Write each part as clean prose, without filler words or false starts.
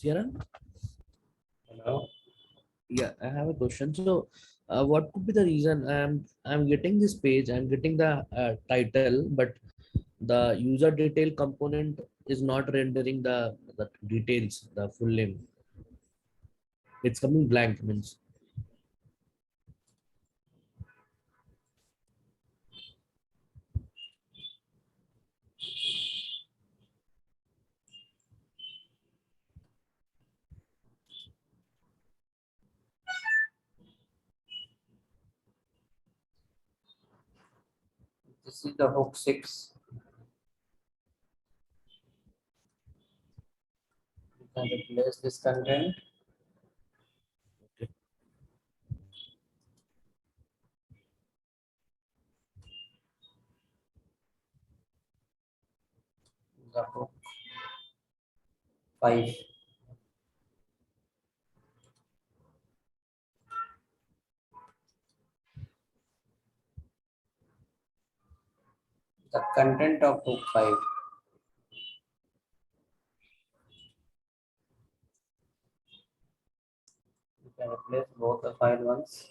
Siran? Hello. Yeah, I have a question. So, what could be the reason I'm getting this page? I'm getting the title, but the user detail component is not rendering the details, the full name. It's coming blank. Means This is the hook 6. You can replace this content. The hook 5. The content of hook 5. You can replace both the file once.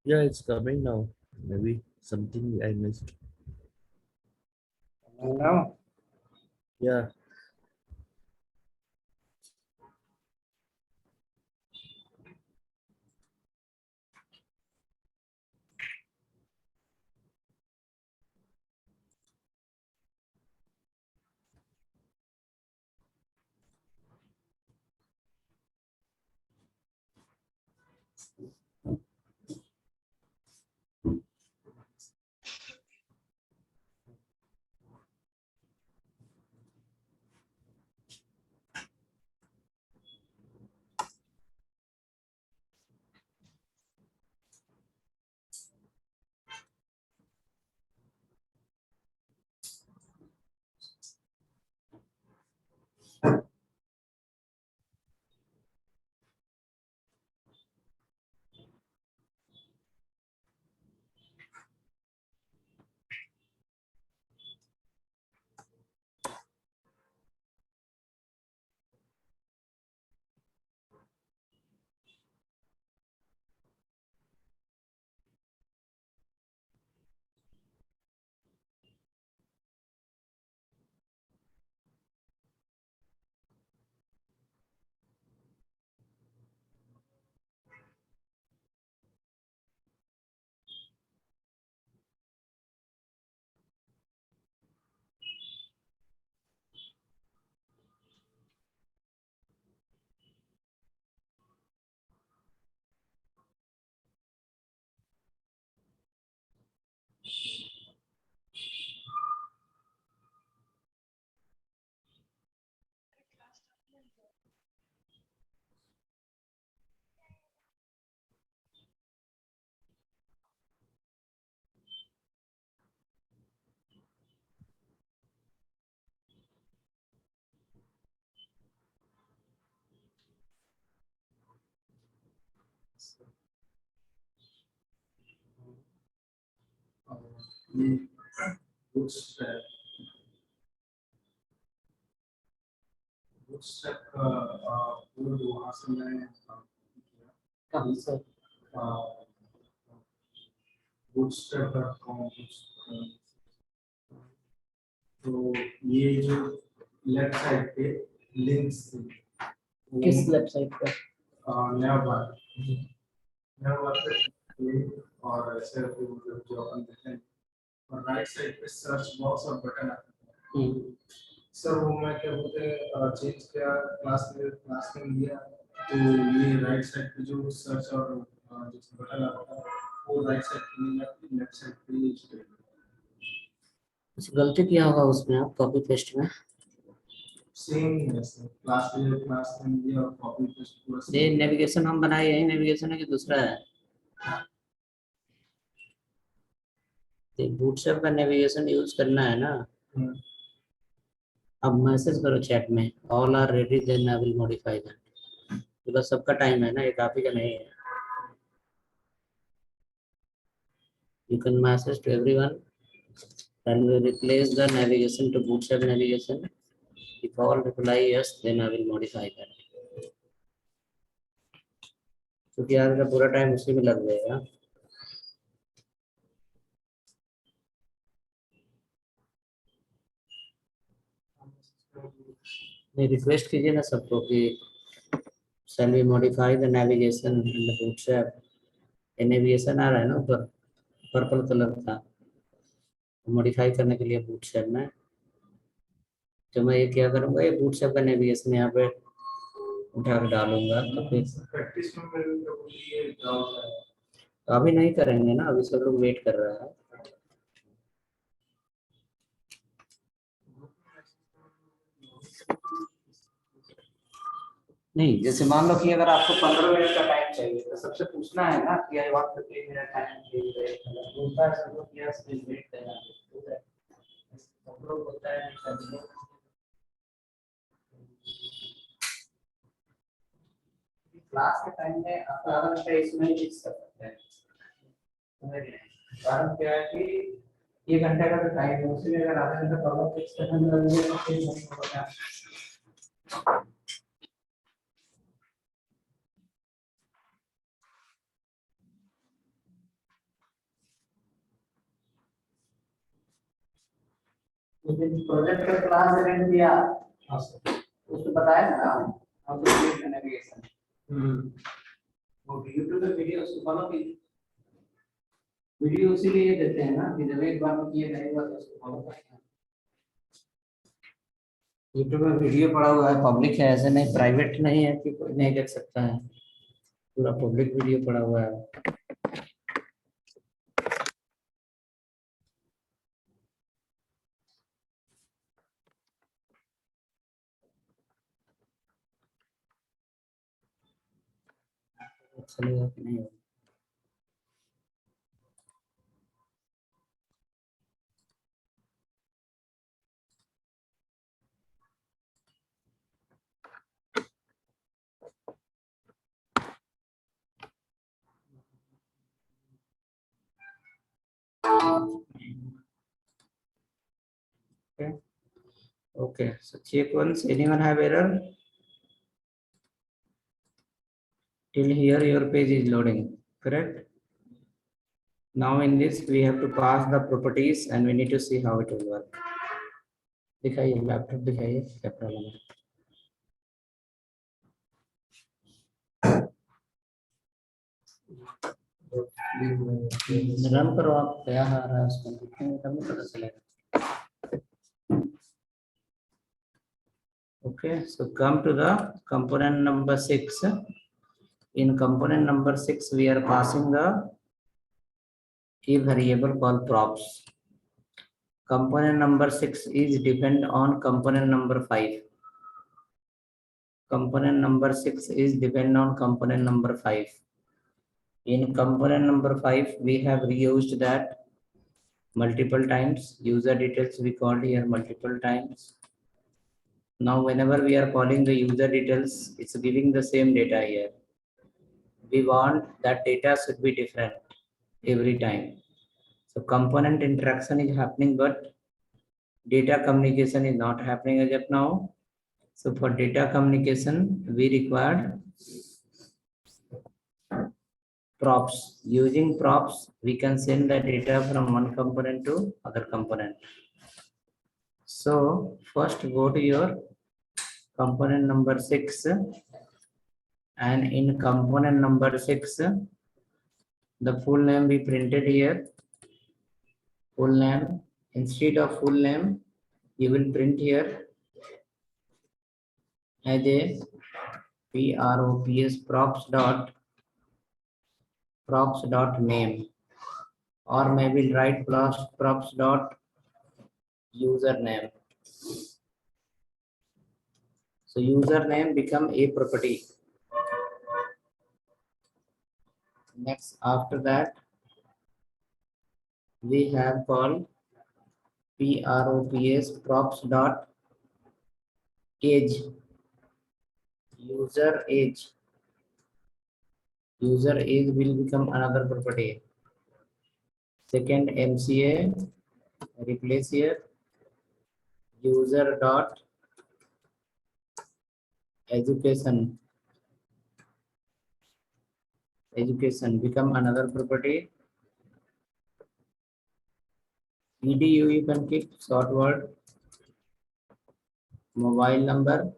yeah, it's coming now. Maybe something I missed. And now, Yeah, the bootstrap bootstrap code वहाँ से मैंने कहाँ से? bootstrap.com तो ये जो left side पे links किस वेबसाइट पर? नया बार पे link और ऐसे मतलब जो अपन देते हैं और राइट साइड पे सर्च बॉक्स और बटन आता है। सर वो मैं क्या बोलते हैं चेंज किया क्लास में लिया तो ये राइट साइड पे जो सर्च और जो बटन आता है वो राइट साइड पे नहीं जाती, लेफ्ट साइड पे ही स्ट्रेट। कुछ गलती किया होगा उसमें आप कॉपी पेस्ट में। सेम ही है सर, क्लास में लिया और कॉपी पेस्ट पूरा ये same। नेविगेशन हम बनाए यही नेविगेशन है कि दूसरा है? तो बूटस्ट्रैप का नेविगेशन यूज करना है ना। हम्म। अब मैसेज करो चैट में, all are ready then I will modify that. Because सबका टाइम है ना, एक आप ही का नहीं है। You can message to everyone and we replace the navigation to bootstrap navigation. If all reply yes, then I will modify that. क्योंकि आज का पूरा टाइम उसी में लग जाएगा। नहीं, रिक्वेस्ट कीजिए ना सबको कि shall we modify the navigation in the bootstrap? ये नेविगेशन आ रहा है ना ऊपर पर्पल कलर का, मॉडिफाई करने के लिए बूटस्ट्रैप में। तो मैं ये क्या करूंगा, ये बूटस्ट्रैप का नेविगेशन यहाँ पे उठा के डालूंगा। तो फिर प्रैक्टिस में मेरे को ये डाउट है। तो अभी नहीं करेंगे ना, अभी सब लोग वेट कर रहा है। नहीं, जैसे मान लो कि अगर आपको 15 मिनट का टाइम चाहिए तो सबसे पूछना है ना कि आई वांट 15 मिनट टाइम चाहिए, बोलता है सब लोग यस प्लीज वेट करना, सब लोग बोलता है सब लोग। क्लास के टाइम में आप आधा घंटा इसमें ही लिख सकते हैं। कारण क्या है कि 1 घंटे का तो टाइम है, उसी में अगर आधा घंटा प्रॉब्लम फिक्स करने में लगे तो फिर नहीं होगा। उस दिन प्रोजेक्ट का क्लास अटेंड किया, उसको बताया ना हम तो क्रिएट नेविगेशन। वो यूट्यूब पे वीडियो उसको फॉलो कीजिए। वीडियो इसीलिए देते हैं ना कि जब एक बार में किए नहीं हुआ तो उसको फॉलो करें। यूट्यूब में वीडियो पड़ा हुआ है, पब्लिक है, ऐसे नहीं प्राइवेट नहीं है कि कोई नहीं देख सकता है, पूरा पब्लिक वीडियो पड़ा हुआ है। चलेगा कि नहीं? Okay. Okay. So check once. Anyone have error? Till here your page is loading. Correct. Now in this we have to pass the properties and we need to see how it will work. दिखाइए laptop दिखाइए क्या problem है। Run करो आप, क्या आ रहा है उसमें देखेंगे तब नहीं पता चलेगा। Okay, so come to the component number 6. In component number 6 we are passing the a variable called props. Component number 6 is depend on component number 5. Component number 6 is depend on component number 5. In component number 5 we have reused that multiple times. User details we called here multiple times. Now whenever we are calling the user details, it's giving the same data here. We want that data should be different every time. So component interaction is happening, but data communication is not happening as of now. So for data communication, we require props. Using props, we can send the data from one component to other component. So first go to your component number 6, and in component number 6, the full name we printed here. full name. Instead of full name, you will print here as a props dot name, or maybe write props dot username. So username become a property. Next, after that, we have called props dot age, user age. User age will become another property. Second MCA, replace here user dot education. Education become another property. Edu you can keep short word. Mobile number,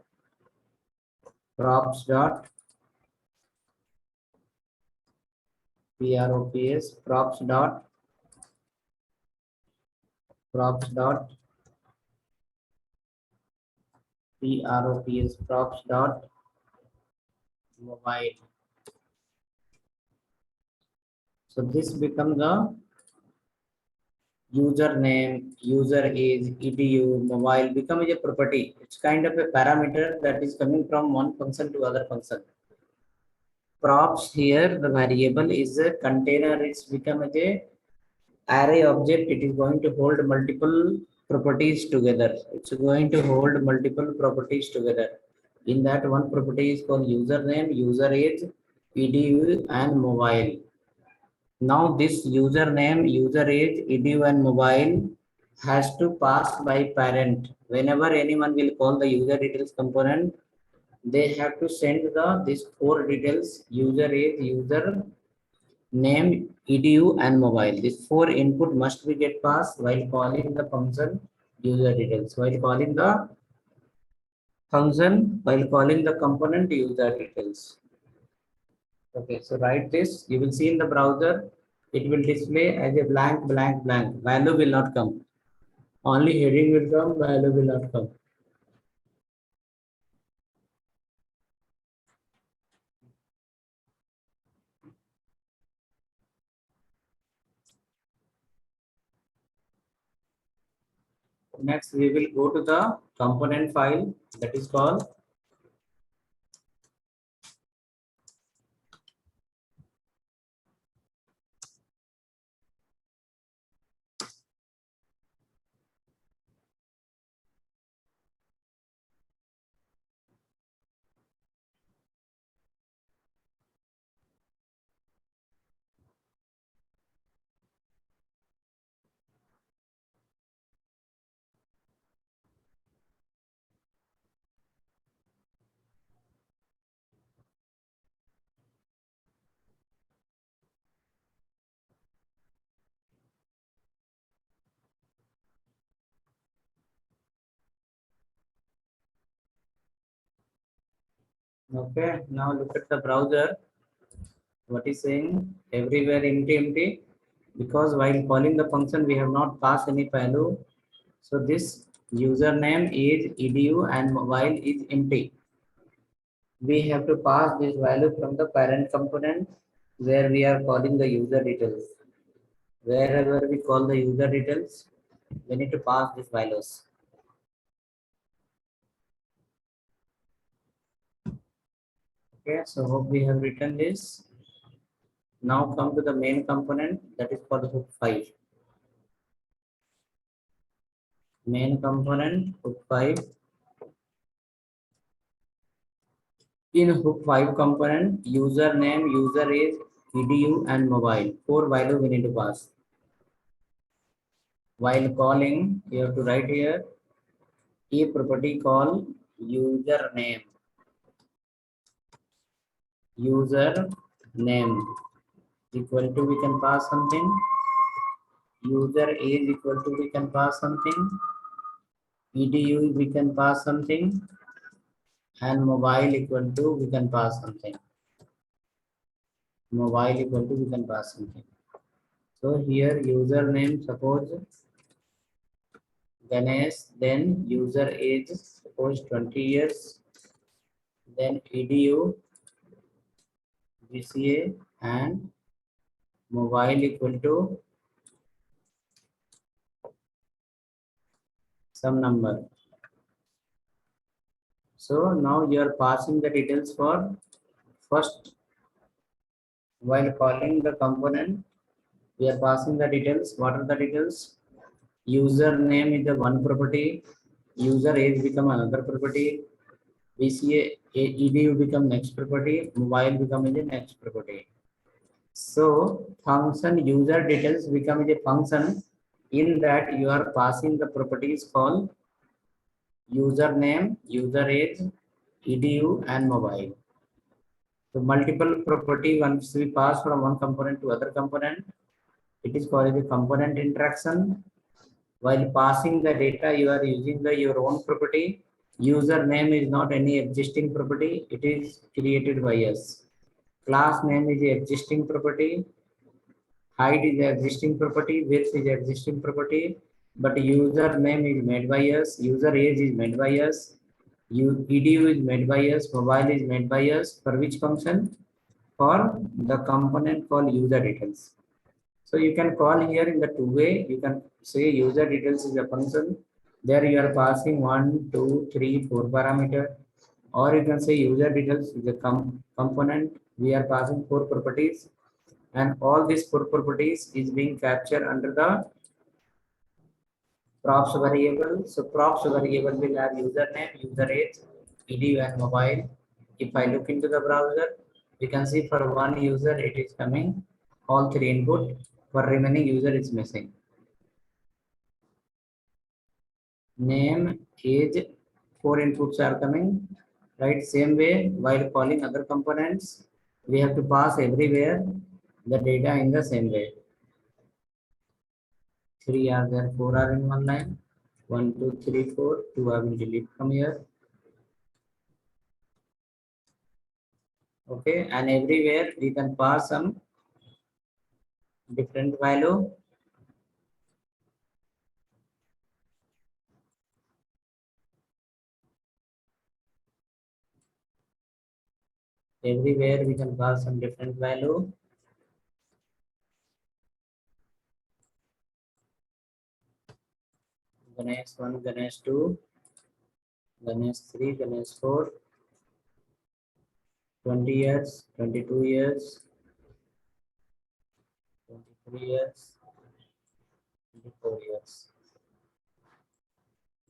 props dot props dot props dot mobile. So this becomes the username, user age, edu, mobile become a property. It's kind of a parameter that is coming from one function to other function. Props here, the variable is a container. It's become a array object. It is going to hold multiple properties together. It's going to hold multiple properties together. In that, one property is called username, user age, edu, and mobile. Now this username, user age, edu, and mobile has to pass by parent. Whenever anyone will call the user details component, they have to send these four details: user age, user name, edu, and mobile. These four input must be get passed while calling the function user details. While calling the component user details. Okay, so write this. You will see in the browser, it will display as a blank, blank, blank. Value will not come. Only heading will come, value will not come. Next, we will go to the component file that is called okay. Now look at the browser. What is saying? Everywhere empty, empty. Because while calling the function, we have not passed any value. So this username is edu and mobile is empty. We have to pass this value from the parent component where we are calling the user details. Wherever we call the user details, we need to pass these values. Okay, so hope we have written this. Now come to the main component, that is for the hook 5. Main component, hook 5. In hook 5 component, username, user age, edu, and mobile. 4 value we need to pass. While calling, you have to write here a property call username. Username equal to we can pass something. User age equal to we can pass something. Edu we can pass something. And mobile equal to we can pass something. Mobile equal to we can pass something. So here username, suppose Ganesh, then user age, suppose 20 years, then edu, GCA, and mobile equal to some number. So now you are passing the details for first. While calling the component, we are passing the details. What are the details? Username is the one property. User age become another property. VCA edu become next property. Mobile become the next property. So function user details become a function in that you are passing the properties called username, user age, edu, and mobile. So multiple property once we pass from one component to other component, it is called the component interaction. While passing the data, you are using your own property. Username is not any existing property. It is created by us. Class name is the existing property. Height is the existing property. Width is the existing property. But username is made by us. User age is made by us. Edu is made by us. Mobile is made by us. For which function? For the component called user details. So you can call here in the two way. You can say user details is a function. There you are passing 1, 2, 3, 4 parameter. Or you can say user details is a component. We are passing 4 properties. And all these 4 properties is being captured under the props variable. So props variable will have username, user age, edu, and mobile. If I look into the browser, you can see for one user it is coming all 3 input. For remaining user is missing. Name, age, 4 inputs are coming. Right, same way while calling other components, we have to pass everywhere the data in the same way. 3 are there, 4 are in one line. 1, 2, 3, 4. 2 I will delete from here. Okay, and everywhere we can pass some different value. Everywhere we can pass some different value. Ganesh 1, Ganesh 2, Ganesh 3, Ganesh 4, 20 years, 22 years, 23 years, 24 years.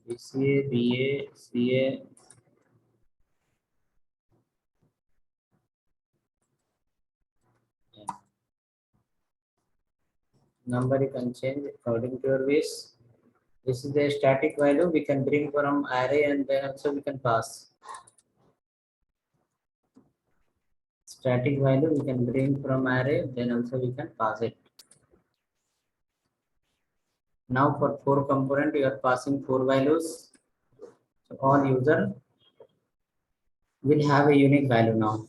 BCA, BA, CA, number you can change according to your wish. This is the static value we can bring from array and then also we can pass. Static value we can bring from array, then also we can pass it. Now for 4 component, you are passing 4 values. So all user will have a unique value now.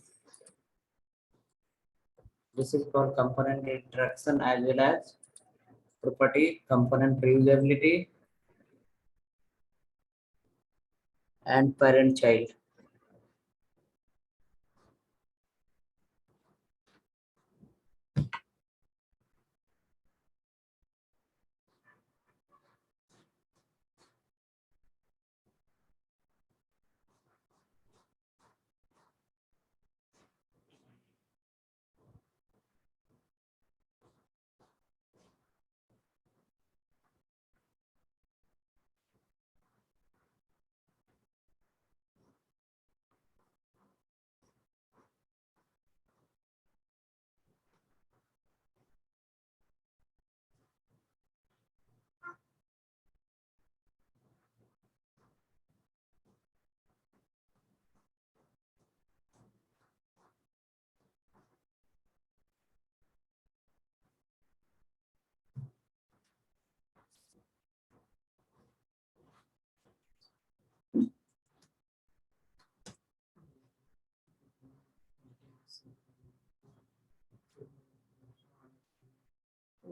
This is for component interaction as well as property, component reusability, and parent child.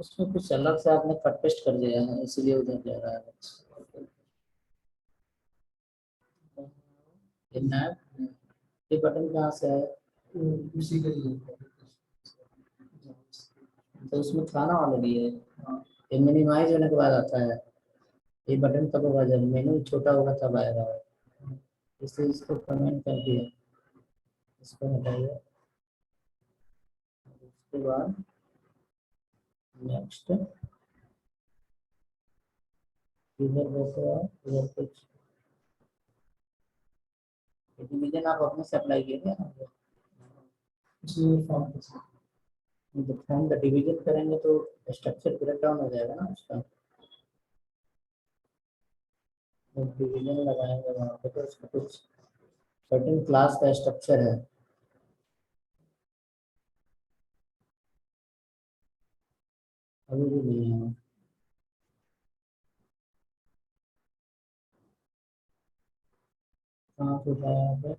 उसमें कुछ अलग से आपने cut paste कर दिया है, इसीलिए उधर जा रहा है। ये बटन कहाँ से है? उसी के लिए तो उसमें खाना ऑलरेडी है। ये मिनिमाइज होने के बाद आता है। ये बटन कब होगा? जब मेनू छोटा होगा तब आएगा। इसलिए इसको कमेंट कर दिया, इसको हटाइए। उसके बाद नेक्स्ट इधर देखो आप, इधर कुछ डिवीजन आप अपने से अप्लाई किए क्या? उसमें फॉर्म जब फॉर्म का डिवीजन करेंगे तो स्ट्रक्चर ब्रेक डाउन हो जाएगा ना उसका। जब डिवीजन लगाएंगे वहाँ पे तो उसका कुछ सर्टेन क्लास का स्ट्रक्चर है। अभी भी नहीं है। कहाँ पे है यहाँ पे?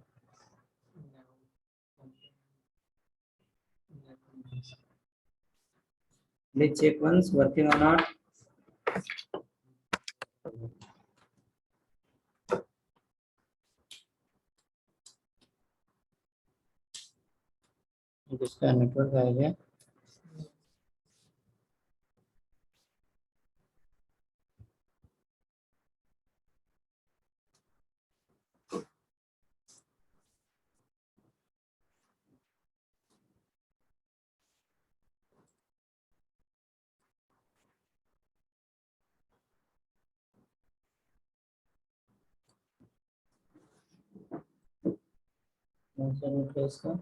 Please check once, working or not. इसका नेटवर्क आ गया। कौन सा नेटवर्क है इसका?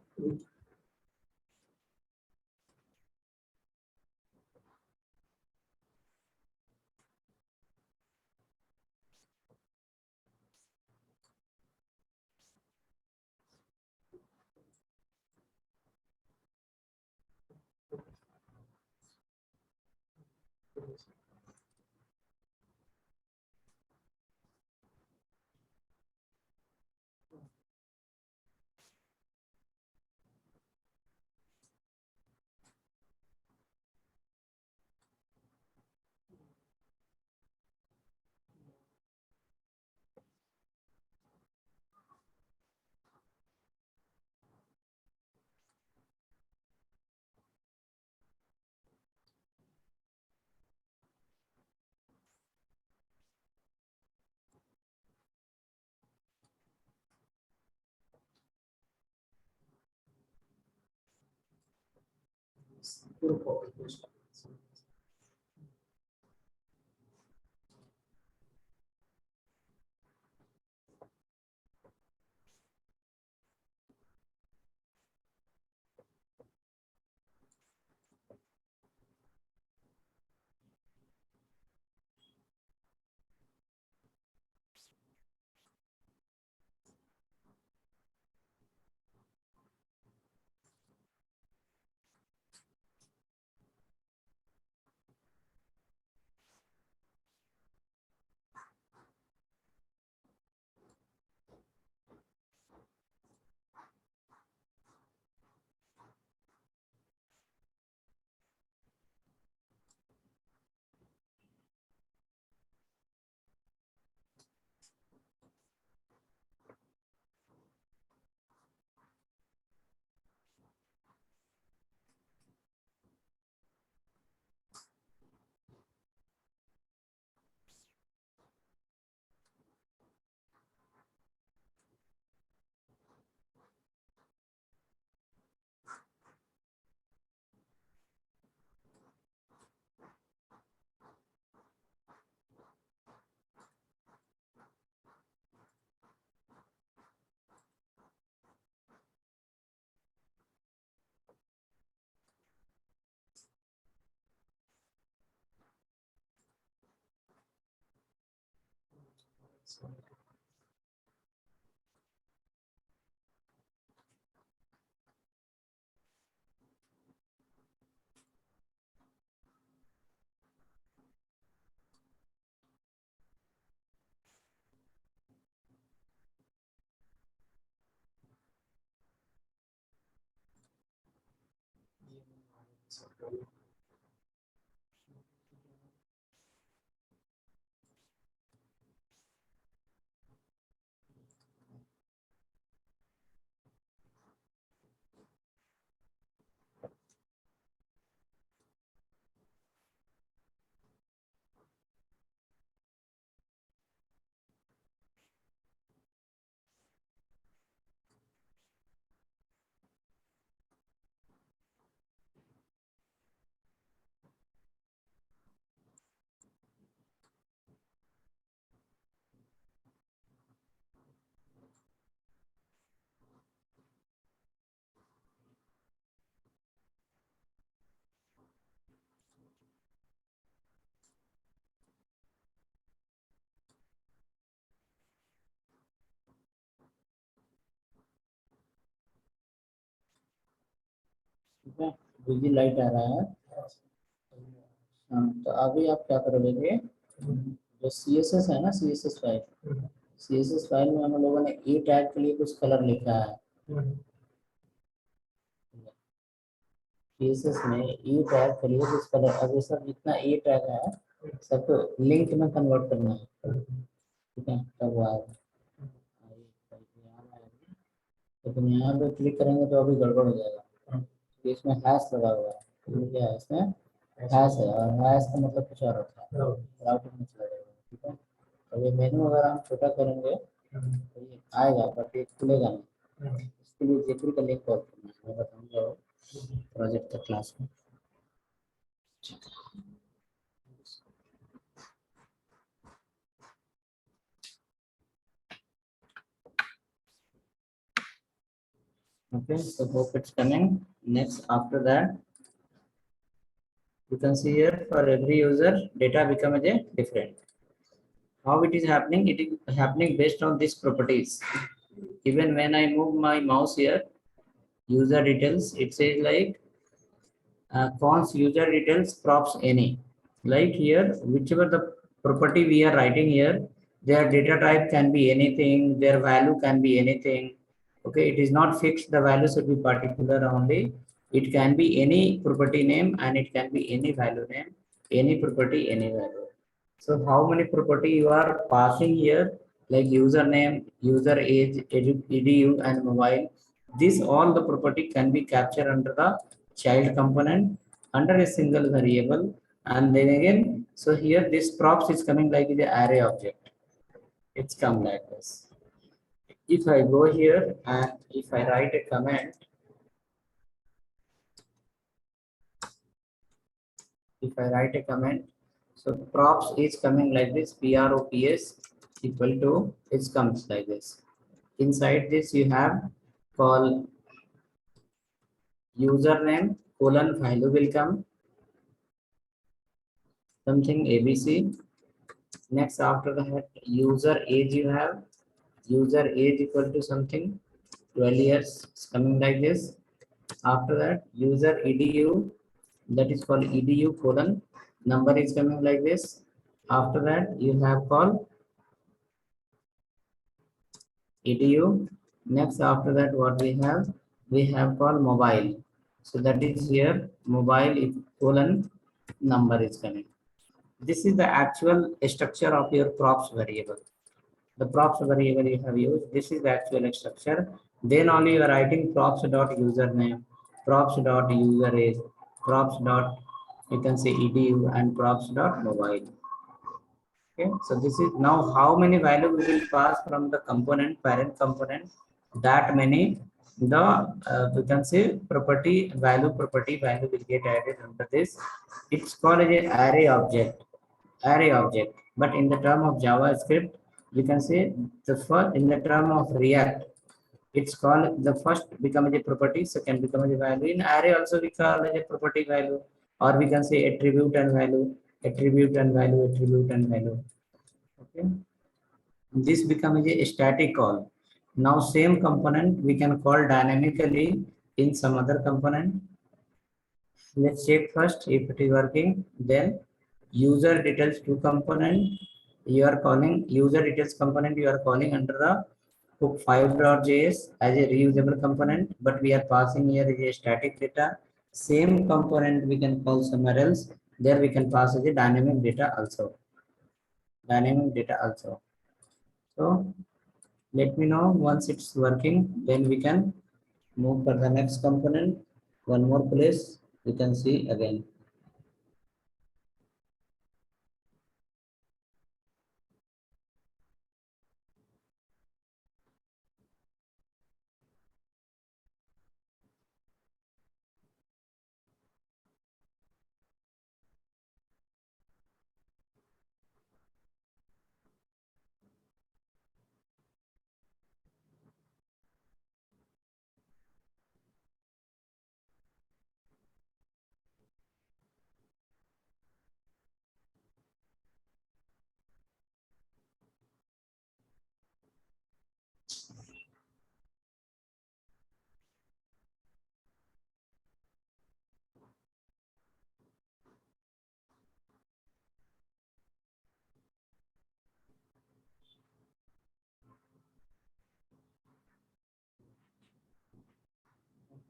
पूरा कॉपी पेस्ट ठीक है, बिजी लाइट आ रहा है। हाँ, तो अभी आप क्या करोगे, जो सी एस एस है ना, C S S file, C S S file में हम लोगों ने ए टैग के लिए कुछ कलर लिखा है। सी एस एस में ए टैग के लिए कुछ कलर, अब ये सब जितना ए टैग है सबको लिंक में कन्वर्ट करना है। ठीक है, तब वो आएगा। तो तुम यहाँ पे क्लिक करेंगे तो अभी गड़बड़ हो जाएगा। तो इसमें हैश लगा हुआ है, तो क्या है इसमें, हैश है, और हैश का मतलब कुछ और होता है, राउटिंग में चला जाएगा। ठीक है, तो ये मेनू अगर हम छोटा करेंगे तो ये आएगा, बट ये खुलेगा नहीं। इसके लिए जेपी का लिंक कॉल करना है, मैं बताऊंगा प्रोजेक्ट का क्लास में। Okay, so hope it's coming. Next, after that, you can see here for every user, data become a different. How it is happening? It is happening based on these properties. Even when I move my mouse here, user details, it says like cons user details props any. Like here, whichever the property we are writing here, their data type can be anything, their value can be anything. Okay, it is not fixed, the value should be particular only. It can be any property name and it can be any value name, any property, any value. So how many property you are passing here, like username, user age, edu and mobile. This all the property can be captured under the child component under a single variable. And then again, so here this props is coming like the array object. It's come like this. If I go here and if I write a comment, if I write a comment, so props is coming like this, props equal to, it comes like this. Inside this you have call username colon value will come something abc. Next after that user age you have user age equal to something 12 years, it's coming like this. After that user edu, that is called edu colon number is coming like this. After that you have called edu. Next after that what we have called mobile, so that is here mobile colon number is coming. This is the actual structure of your props variable. The props variable you have used, this is the actual structure. Then only you are writing props dot username, props dot user age, props dot, you can say edu, and props dot mobile. Okay, so this is now how many value we will pass from the component, parent component, that many the we can say property value will get added under this. It's called as a array object, but in the term of javascript we can say the first, in the term of react, it's called the first become as a property, second become as a value. In array also we call as a property value, or we can say attribute and value, attribute and value, attribute and value. Okay, this becomes a static call. Now same component we can call dynamically in some other component. Let's check first if it is working. Then user details to component, you are calling user details component, you are calling under the hook 5.js as a reusable component, but we are passing here is a static data. Same component we can call somewhere else, there we can pass as a dynamic data also, dynamic data also. So let me know once it's working, then we can move for the next component. One more place you can see again.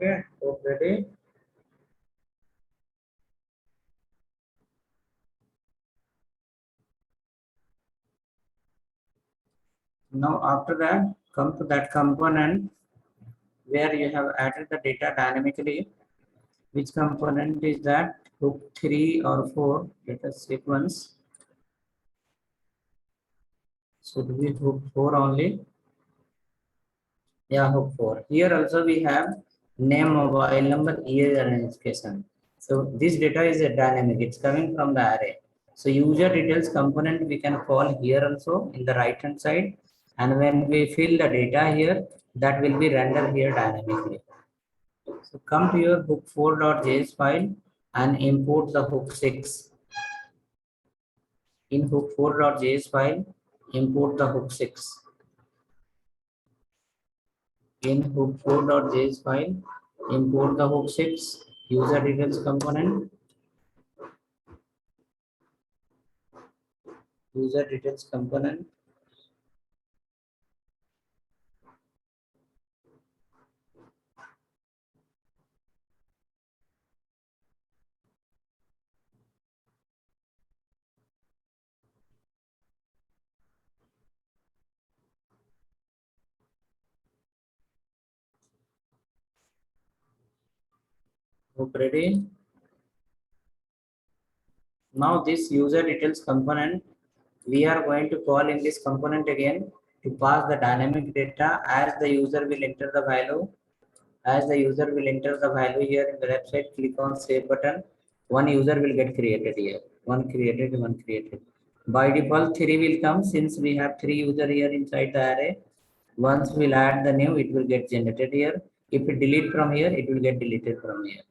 Okay, hope ready. Now after that, come to that component where you have added the data dynamically. Which component is that? Hook 3 or 4, let us sequence. Should be hook 4 only? Yeah, hook 4. Here also we have name, mobile number, year and education. So this data is a dynamic, it's coming from the array. So user details component we can call here also in the right hand side. And when we fill the data here, that will be rendered here dynamically. So come to your hook4.js file and import the hook 6. In hook4.js file, import the hook 6. In hook4.js file, import the hook 6 user details component. User details component. Hook ready. Now this user details component, we are going to call in this component again to pass the dynamic data as the user will enter the value. As the user will enter the value here in the website, click on save button. One user will get created here. One created, one created. By default, 3 will come since we have 3 user here inside the array. Once we'll add the new, it will get generated here. If we delete from here, it will get deleted from here.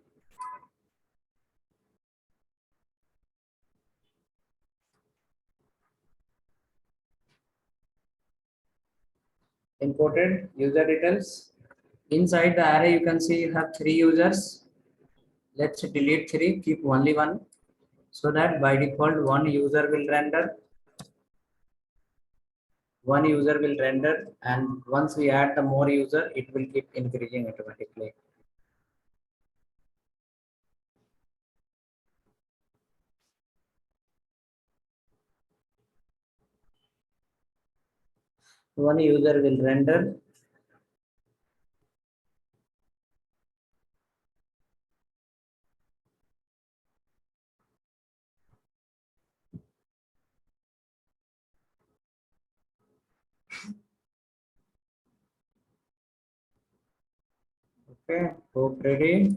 Imported user details. Inside the array, you can see you have 3 users. Let's delete 3, keep only 1. So that by default, one user will render. One user will render, and once we add the more user, it will keep increasing automatically. One user will render. Okay, hope ready.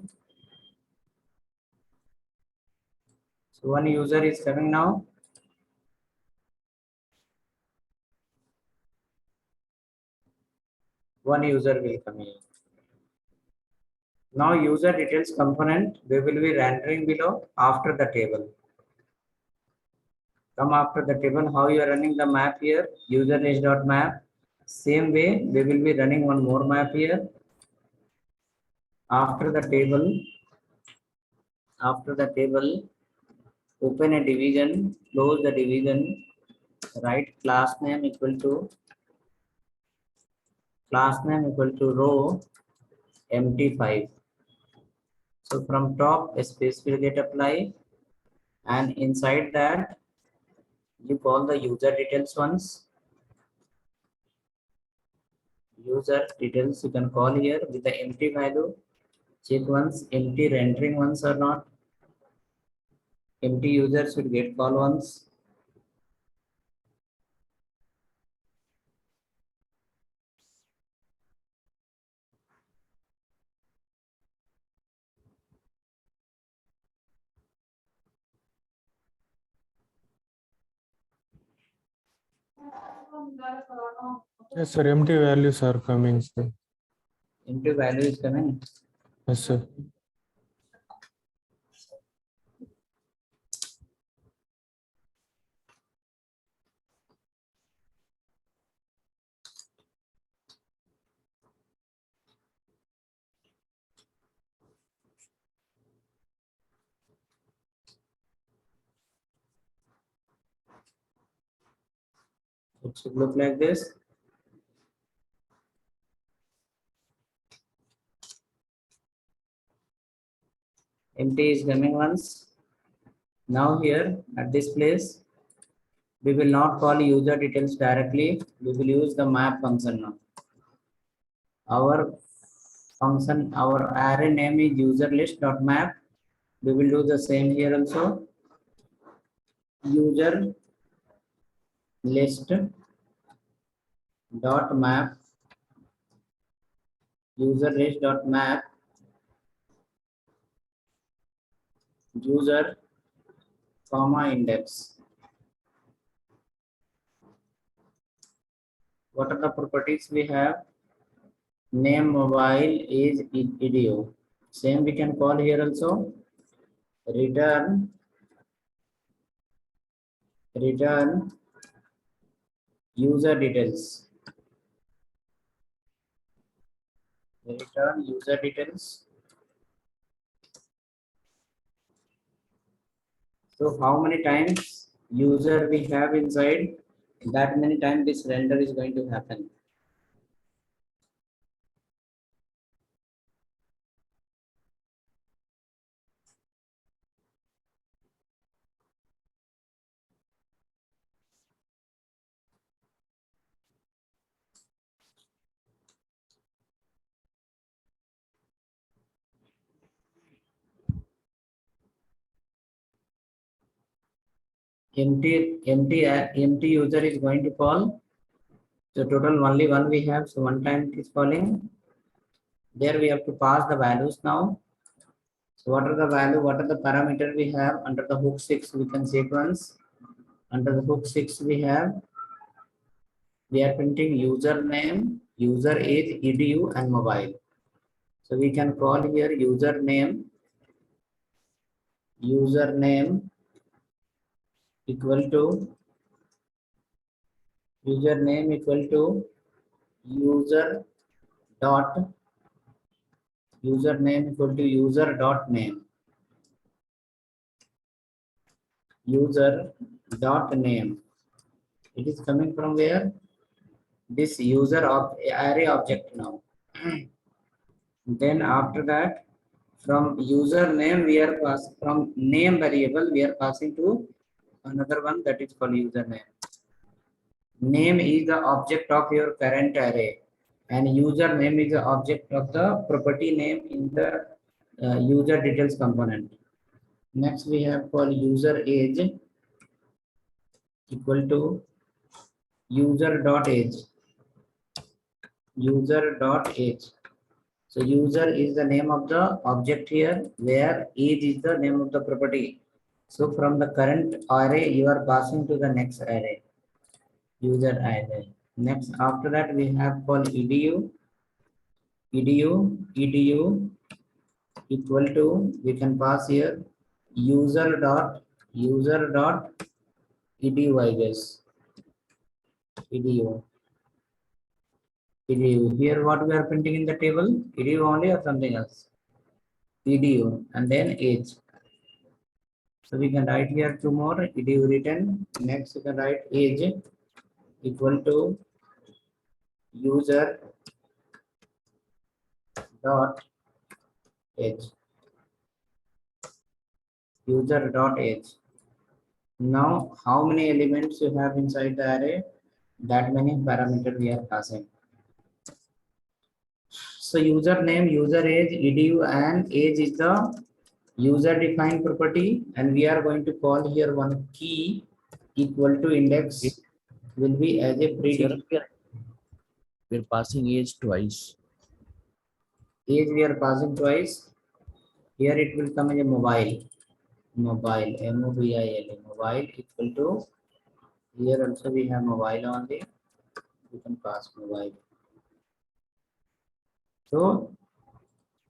So one user is coming now. One user will come here. Now user details component, we will be rendering below after the table. Come after the table, how you are running the map here, user map. Same way, we will be running one more map here. After the table, open a division, close the division, write class name equal to row empty 5. So from top, a space will get apply, and inside that, you call the user details once. User details you can call here with the empty value. Check once empty rendering once or not. Empty user should get call once. Yes, sir. Empty values are coming, sir. Empty value is coming. Yes, sir. It should look like this. empty is coming once. Now here at this place, we will not call user details directly. We will use the map function now. Our function, our array name is user list dot map. We will do the same here also. User list dot map, user list dot map, user comma index. What are the properties we have? Name, mobile, age, edu. Same we can call here also. Return user details. Return user details. So how many times user we have inside, that many times this render is going to happen. Empty user is going to call. So total only one we have. So one time it is calling. There we have to pass the values now. So what are the value? What are the parameter we have under the hook 6? We can sequence. Under the hook 6 we are printing username, user age, edu, and mobile. So we can call here username equal to user dot user dot name, user dot name. It is coming from where? This user of array object now. Then after that, from username we are passing, from name variable we are passing to another one, that is called username. Name is the object of your current array, and username is the object of the property name in the user details component. Next we have called user age equal to user dot age. So user is the name of the object here, where age is the name of the property. So from the current array you are passing to the next array, user array. Next after that we have called edu equal to, we can pass here user dot edu, I guess. Edu. Here what we are printing in the table? Edu only or something else? Edu and then age. So we can write here two more, edu written. Next we can write age equal to user dot age. User dot age. Now how many elements you have inside the array? That many parameter we are passing. So username, user age, edu, and age is the user defined property, and we are going to call here one key equal to index will be as a predefined. We're passing age twice. Age we are passing twice. Here it will come as a mobile, mobile, mobile equal to, here also we have mobile only. We can pass mobile. So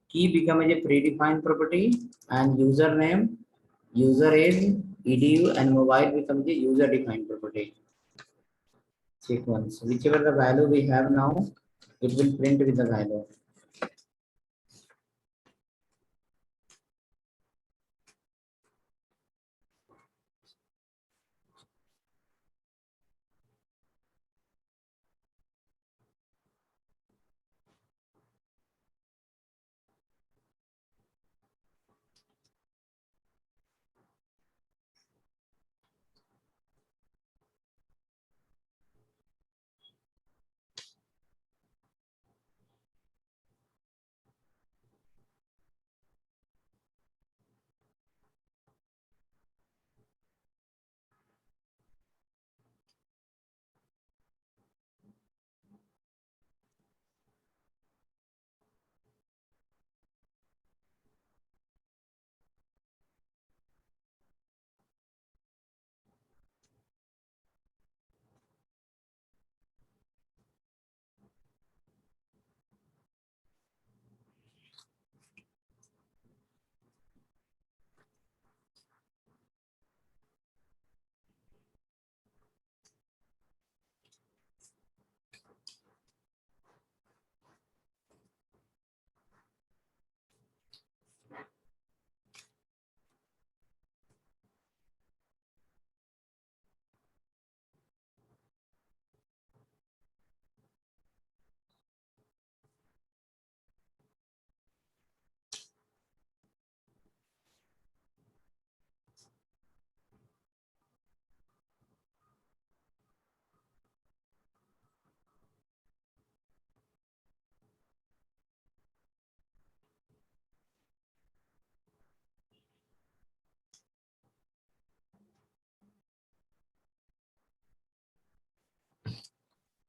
key become as a predefined property, and username, user age, edu, and mobile becomes the user defined property. Sequence, whichever the value we have now, it will print with the value.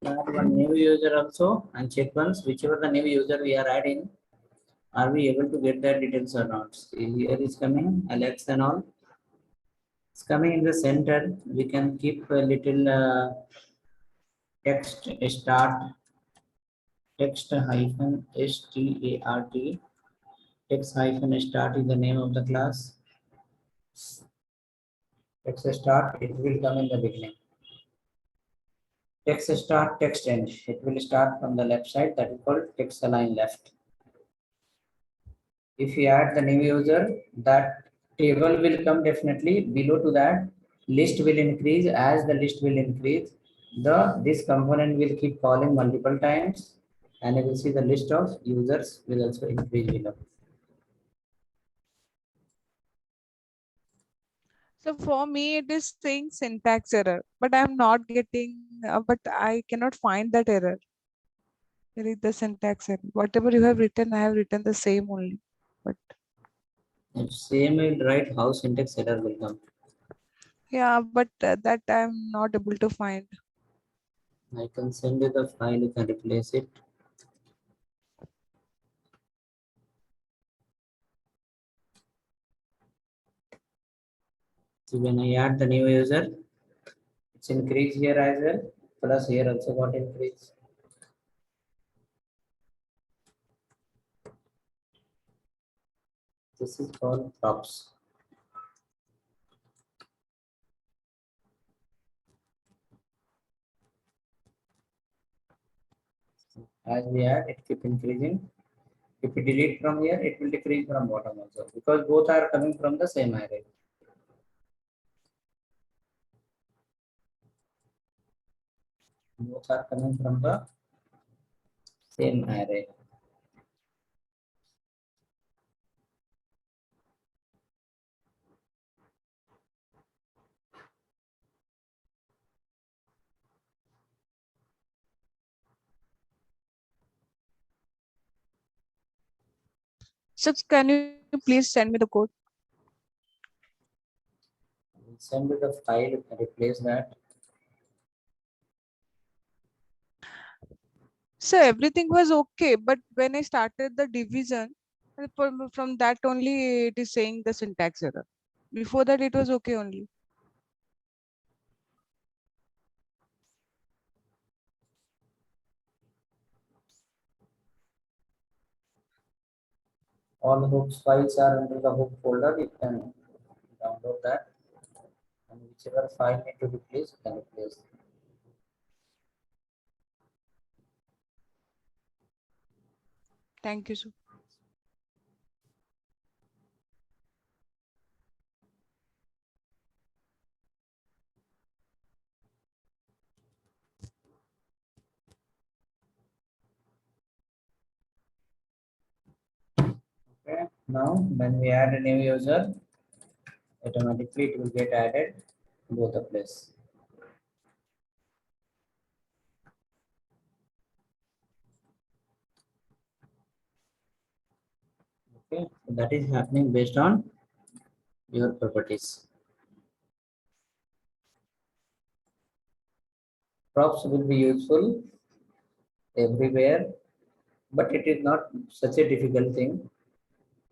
Add one new user also and check once whichever the new user we are adding, are we able to get their details or not? See, here is coming Alex and all. It's coming in the center. We can keep a little text start, text hyphen start, text hyphen start is the name of the class. Text start, it will come in the beginning. Text start, text end. It will start from the left side, that is called text align left. If you add the new user, that table will come definitely. Below to that, list will increase. As the list will increase, this component will keep calling multiple times, and you will see the list of users will also increase below. So for me, it is saying syntax error, but I'm not getting, but I cannot find that error. There is the syntax error. Whatever you have written, I have written the same only. But If same will write, how syntax error will come. yeah, but that I'm not able to find. I can send you the file, you can replace it. So when I add the new user, it's increased here as well, plus here also got increased. This is called props. As we add, it keep increasing. If we delete from here, it will decrease from bottom also, because both are coming from the same array. Both are coming from the same array. So can you please send me the code? We'll send you the file, replace that. So everything was okay, but when I started the division, from that only it is saying the syntax error. Before that, it was okay only. All hooks files are under the hook folder. You can download that, and whichever file need to replace, you can replace. Thank you, sir. Okay. Now, when we add a new user, automatically it will get added to both the place. Okay, so that is happening based on your properties. Props will be useful everywhere, but it is not such a difficult thing.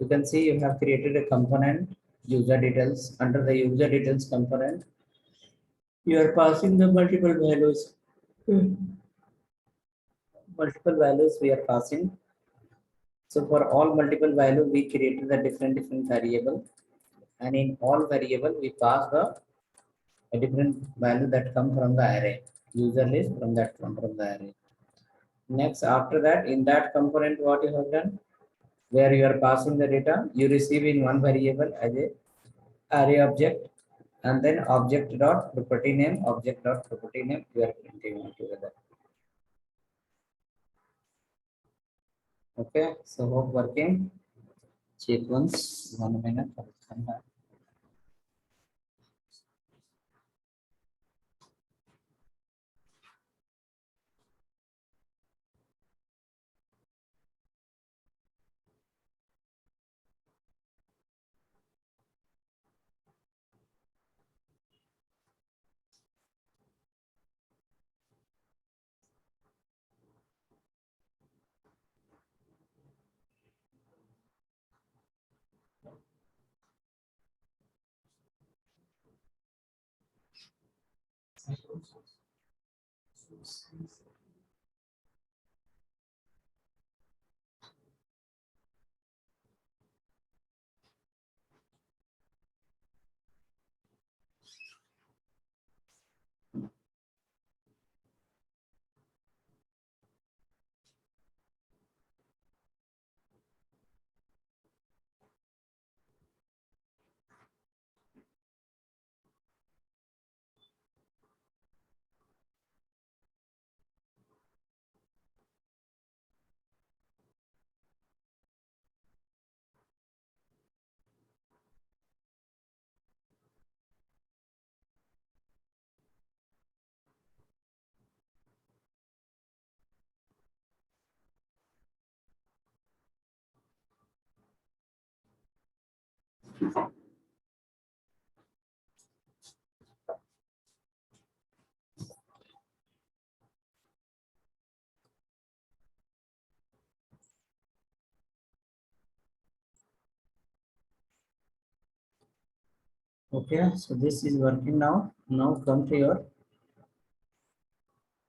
You can see you have created a component, user details. Under the user details component, you are passing the multiple values. Multiple values we are passing. So for all multiple value, we created a different variable, and in all variable we pass a different value that come from the array. User list from that come from the array. Next, after that, in that component, what you have done, where you are passing the data, you receive in one variable as a array object, and then object dot property name, object dot property name, you are printing it together. Okay, so hope working. Check once, 1 minute. Okay, so this is working now. Now come to your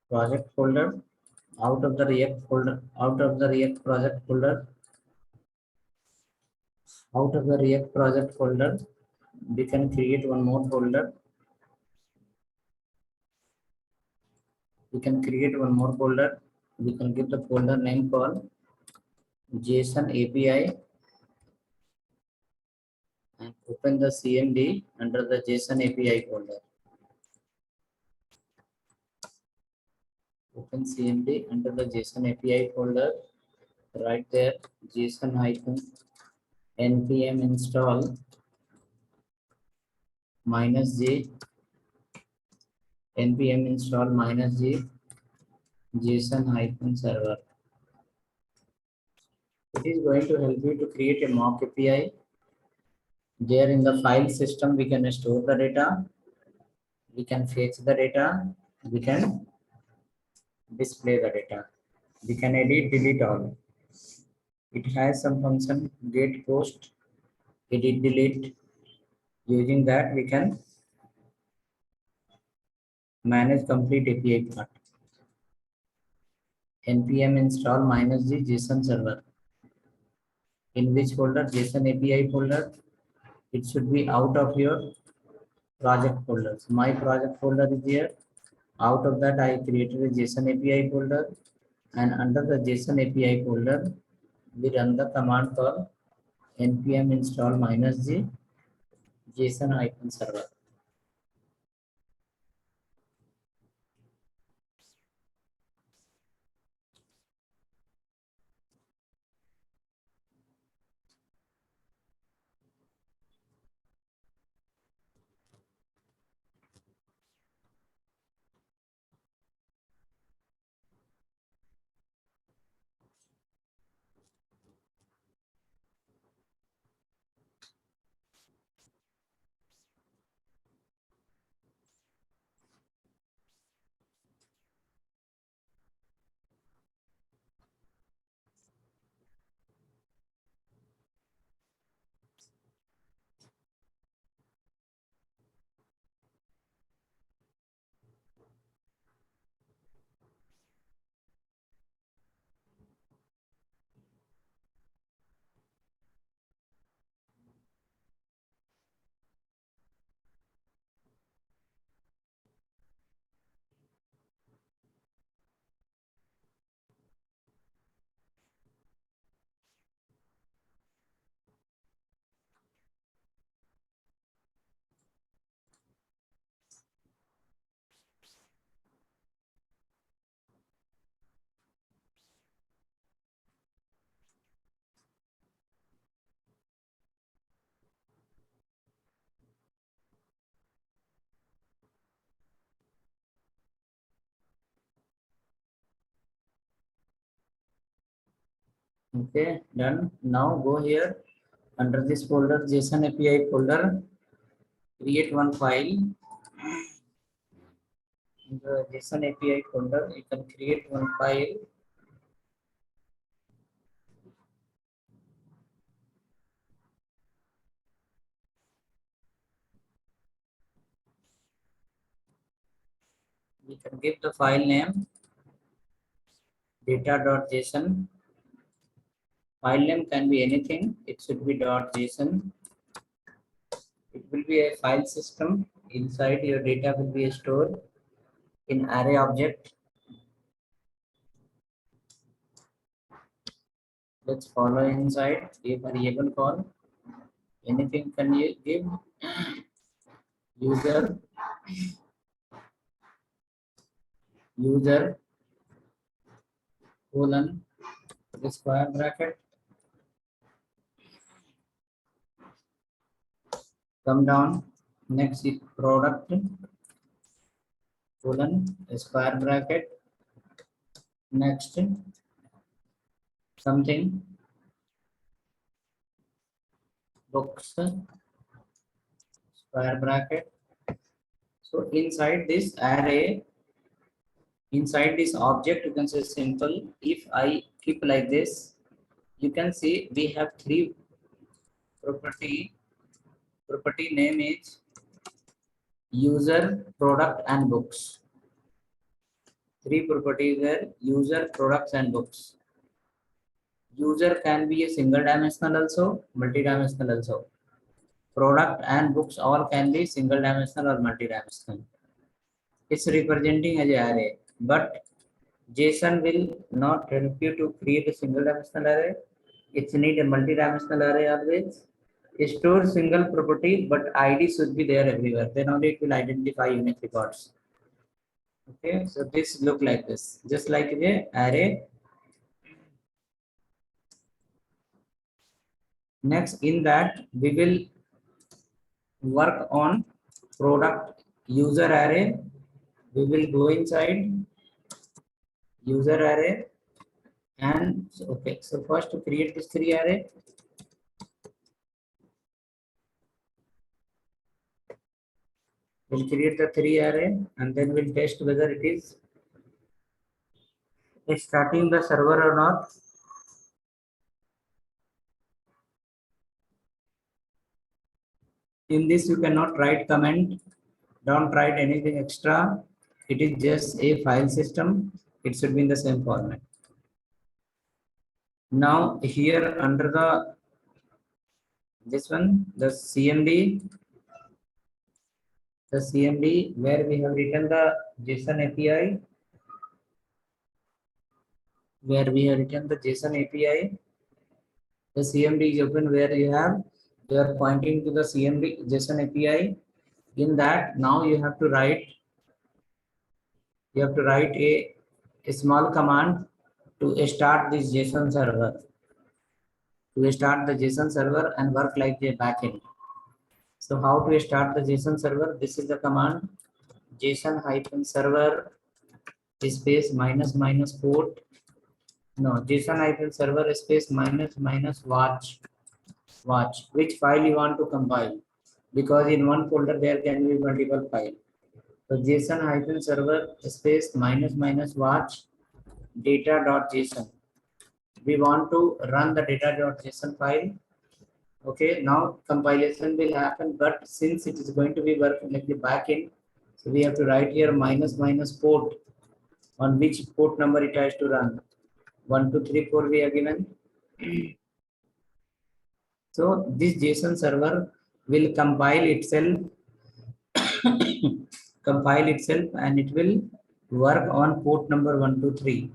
project folder. Out of the React folder, out of the React project folder, out of the React project folder, we can create one more folder. We can create one more folder. We can give the folder name called JSON API and open the CMD under the JSON API folder. Open CMD under the JSON API folder. Right there, JSON hyphen npm install -g npm install -g JSON hyphen server. It is going to help you to create a mock API. There in the file system, we can store the data, we can fetch the data, we can display the data, we can edit, delete all. It has some function get, post, edit, delete. Using that, we can manage complete API part. npm install -g JSON server. In which folder? JSON API folder. It should be out of your project folders. My project folder is here. Out of that, I created a JSON API folder, and under the JSON API folder, we run the command called npm install -g JSON hyphen server. Okay, done. Now go here under this folder, JSON API folder, create one file. In the JSON API folder, you can create one file. We can give the file name data.json. File name can be anything. It should be .json. It will be a file system. Inside your data will be stored in array object. Let's follow inside a variable call. Anything can you give? User colon the square bracket, come down, next is product colon square bracket, next something books square bracket. So inside this array, inside this object, you can say simple. If I keep like this, you can see we have three property. Property name is user, product, and books. Three properties are user, products, and books. User can be a single dimensional also, multi-dimensional also. Product and books all can be single dimensional or multi-dimensional. It's representing as an array, but JSON will not help you to create a single dimensional array. It's need a multi-dimensional array always. Store single property, but ID should be there everywhere. Then only it will identify unique records. Okay, so this look like this, just like the array. Next, in that we will work on product user array. We will go inside user array and okay. So first to create this three array. We'll create the three array and then we'll test whether it is starting the server or not. In this, you cannot write comment. Don't write anything extra. It is just a file system. It should be in the same format. Now here under the this one, the CMD where we have written the JSON API, the CMD is open where you are pointing to the CMD JSON API. In that, now you have to write a small command to start this JSON server. To start the JSON server and work like a backend. So how to start the JSON server? This is the command JSON-server space -- port. No, JSON-server space -- watch. Which file you want to compile? Because in one folder there can be multiple files. So JSON-server space -- watch data.json. We want to run the data.json file. Okay, now compilation will happen, but since it is going to be working like the backend, so we have to write here -- port. On which port number it has to run. 1, 2, 3, 4 we are given. So this JSON server will compile itself, and it will work on port number 1, 2, 3.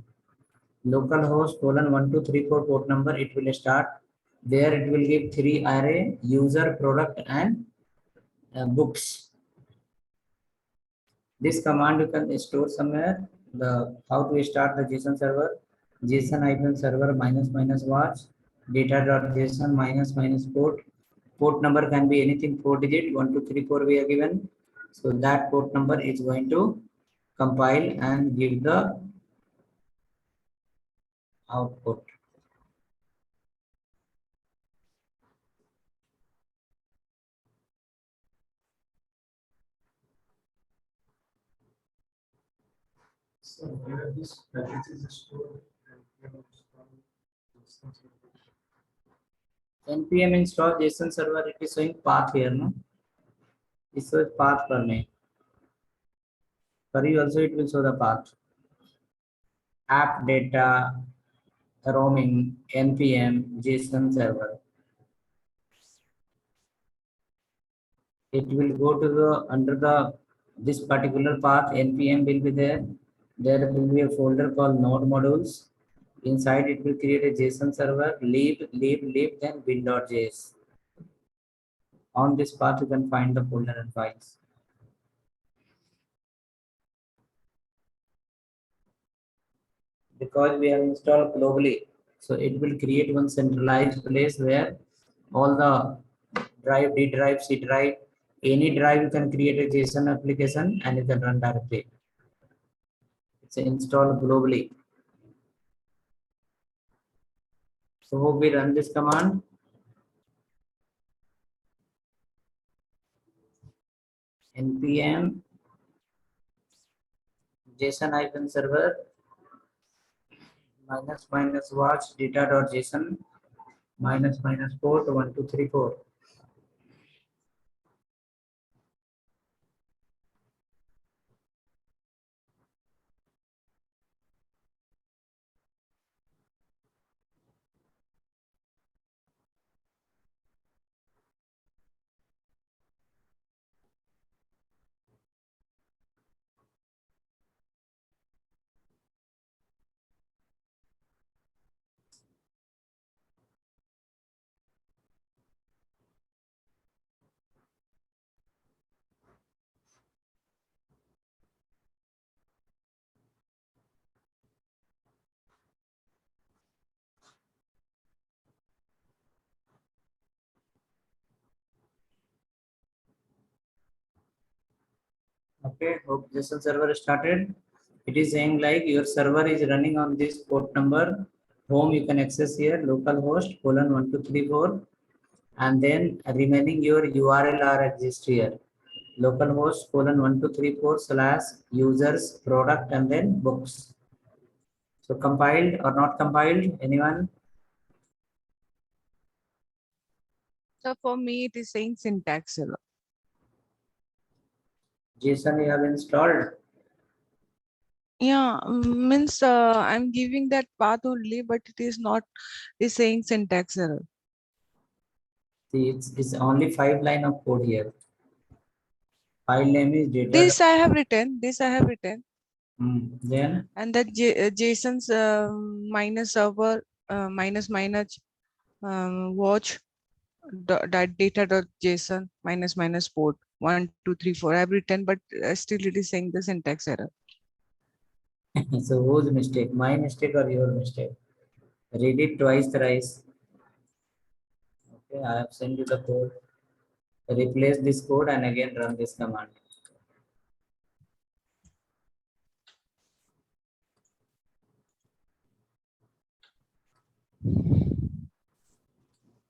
Localhost colon 1, 2, 3, 4 port number. It will start. There it will give three array: user, product, and books. This command you can store somewhere. The how to start the JSON server: JSON-server -- watch data.json -- port. Port number can be anything 4 digit. 1, 2, 3, 4 we are given. So that port number is going to compile and give the output. So where this package is stored and npm install JSON server. It is showing path here, no? It shows path for me. For you also it will show the path. App data, roaming, npm, JSON server. It will go to the under the this particular path. npm will be there. There will be a folder called node modules. Inside it will create a JSON server, lib, then bin.js. On this path, you can find the folder and files. Because we have installed globally, so it will create one centralized place where all the drive, D drive, C drive, any drive you can create a JSON application and you can run directly. It's installed globally. So hope we run this command. npm JSON server -- watch data.json -- port 1234. Okay, hope JSON server started. It is saying like your server is running on this port number. Home you can access here, localhost :1234, and then remaining your URL are exist here. Localhost :1234/users product and then books. So compiled or not compiled? Anyone? So for me, it is saying syntax error. JSON you have installed. Yeah, means I'm giving that path only, but it is not. It's saying syntax error. See, it's only 5 line of code here. File name is data. This I have written. This I have written. Then And that JSON's minus server minus watch data.json minus port 1234. I've written, but still it is saying the syntax error. so whose mistake? My mistake or your mistake? Read it twice, thrice. Okay, I have sent you the code. Replace this code and again run this command.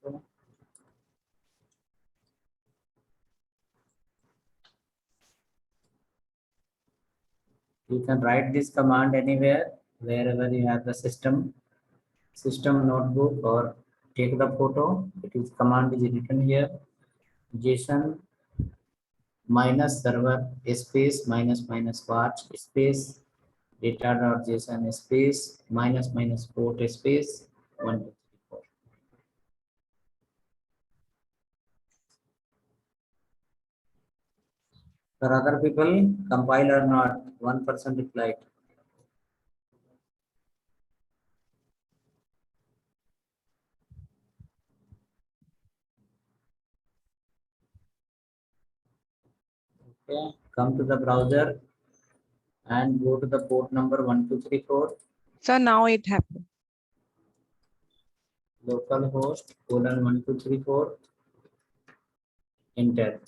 Okay. You can write this command anywhere, wherever you have the system notebook, or take the photo. It is command is written here. JSON -server space -- watch space data.json space -- port space 1234. For other people, compile or not, 1% replied. Okay, come to the browser and go to the port number 1234. So now it happened. Localhost :1234. Enter.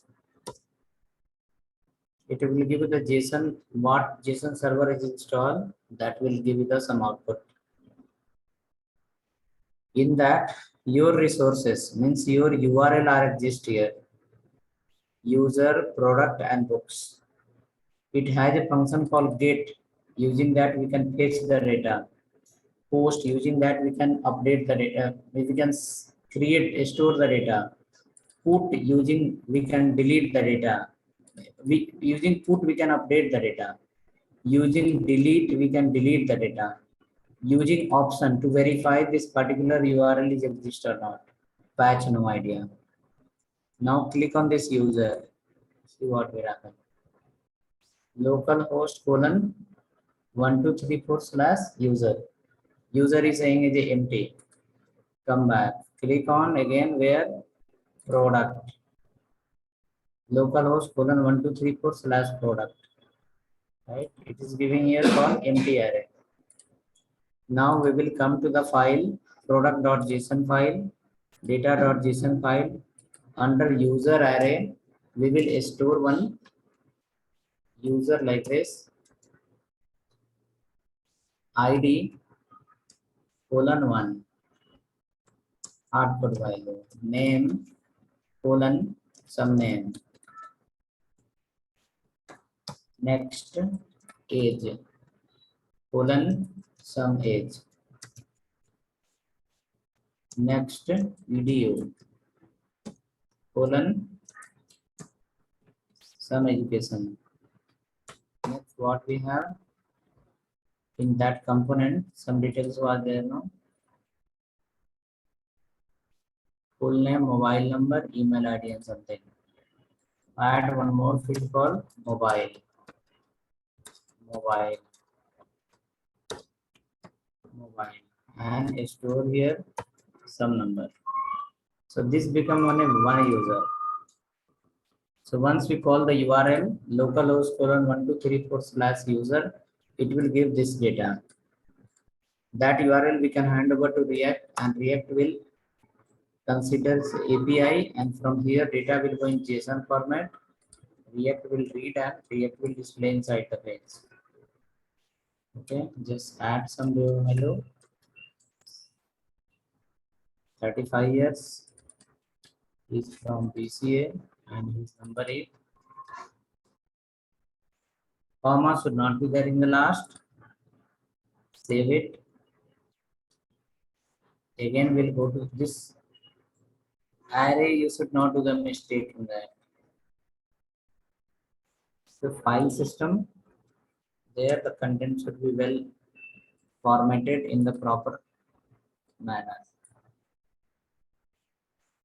It will give you the JSON, what JSON server is installed, that will give you the some output. In that, your resources means your URL are exist here. User, product, and books. It has a function called get. Using that, we can fetch the data. Post, using that, we can update the data. We can create, store the data. Put, using, we can delete the data. Using put, we can update the data. Using delete, we can delete the data. Using option to verify this particular URL is exist or not. Patch, no idea. Now click on this user. See what will happen. Localhost colon 1234/user. User is saying is empty. Come back. Click on again where product. Localhost colon 1234/product. Right? It is giving here called empty array. Now we will come to the file product.json file, data.json file. Under user array, we will store one user like this, ID :1, output value, name some name, next age some age, next edu some education. Next what we have in that component, some details was there, no? Full name, mobile number, email ID and something. Add one more field called mobile, and store here some number. So this become one user. So once we call the URL localhost colon 1234/user, it will give this data. That URL we can hand over to React, and React will considers API, and from here data will go in JSON format. React will read and React will display inside the page. Okay, just add some value. 35 years. He's from BCA and his number 8. Comma should not be there in the last. Save it. Again, we'll go to this array. You should not do the mistake in that. The file system. There, the content should be well formatted in the proper manner.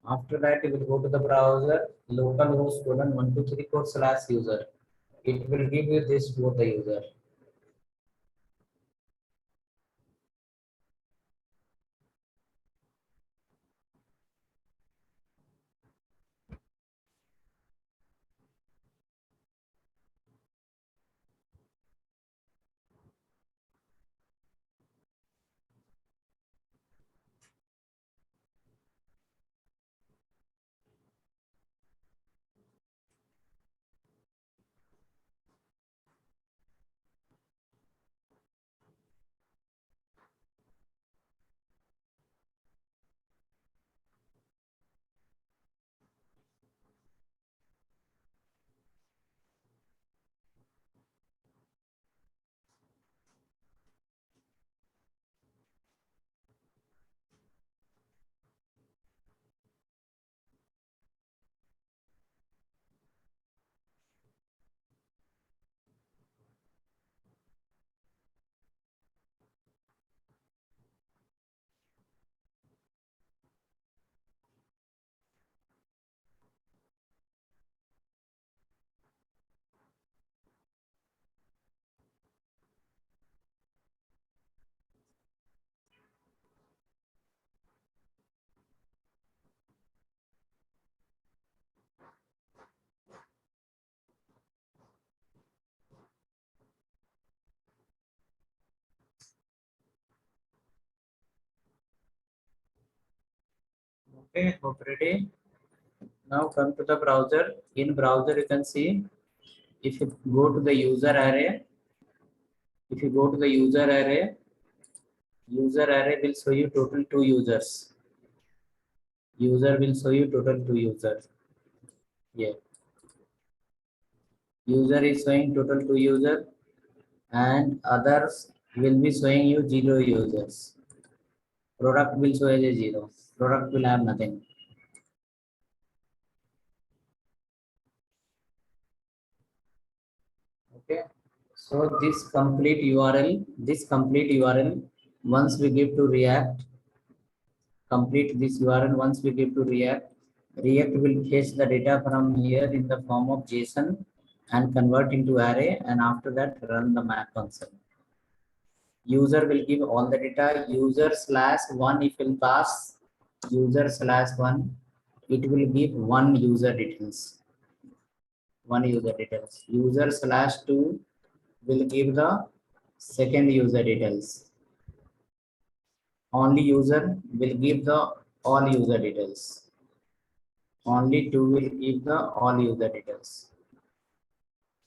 After that, you will go to the browser, localhost colon 1234/user. It will give you this for the user. Okay, hope ready. Now come to the browser. In browser, you can see if you go to the user array, user array will show you total 2 users. User will show you total 2 users. Yeah. User is showing total 2 users, and others will be showing you 0 users. Product will show as a 0. Product will have nothing. Okay. So this complete URL, once we give to React, complete this URL once we give to React, React will fetch the data from here in the form of JSON and convert into array, and after that run the map function. User will give all the data, user/1 if will pass, user/1, it will give one user details. User/2 will give the second user details. Only user will give the all user details. Only two will give the all user details.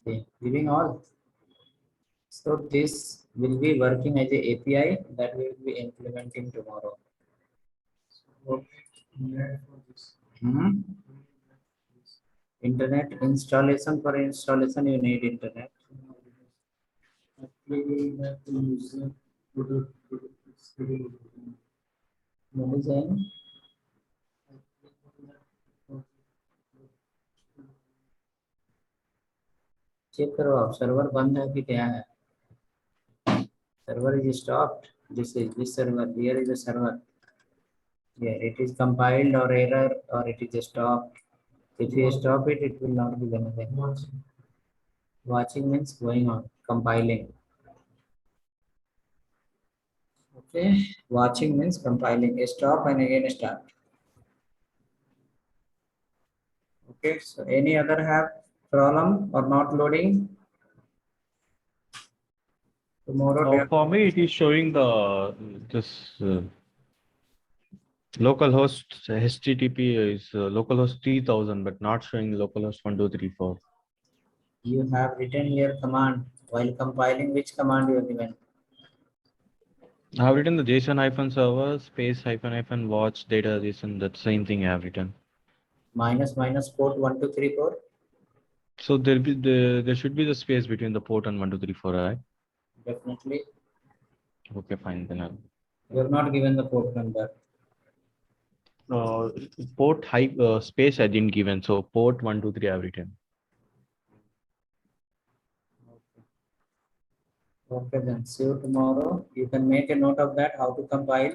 Okay, giving all. So this will be working as a API that we will be implementing tomorrow. What we need for this? Internet installation, for installation you need internet. Actually, we have to use the product schedule. What is saying? Check करो आप server बंद है कि क्या है. Server is stopped. This server. Here is a server. Yeah, it is compiled or error or it is stopped. If you stop it, it will not be anything. Watching means going on, compiling. Okay, watching means compiling. Stop and again start. Okay, so any other have problem or not loading? Tomorrow. For me, it is showing the this localhost HTTP is localhost 3000, but not showing localhost 1234. You have written here command while compiling. Which command you have given? I have written the JSON-server space -- watch data JSON. That same thing I have written. Minus port 1234. So there should be the space between the port and 1234, right? Definitely. Okay, fine then. You have not given the port number. Port space I didn't given, so port 123 I have written. Okay, then see you tomorrow. You can make a note of that, how to compile.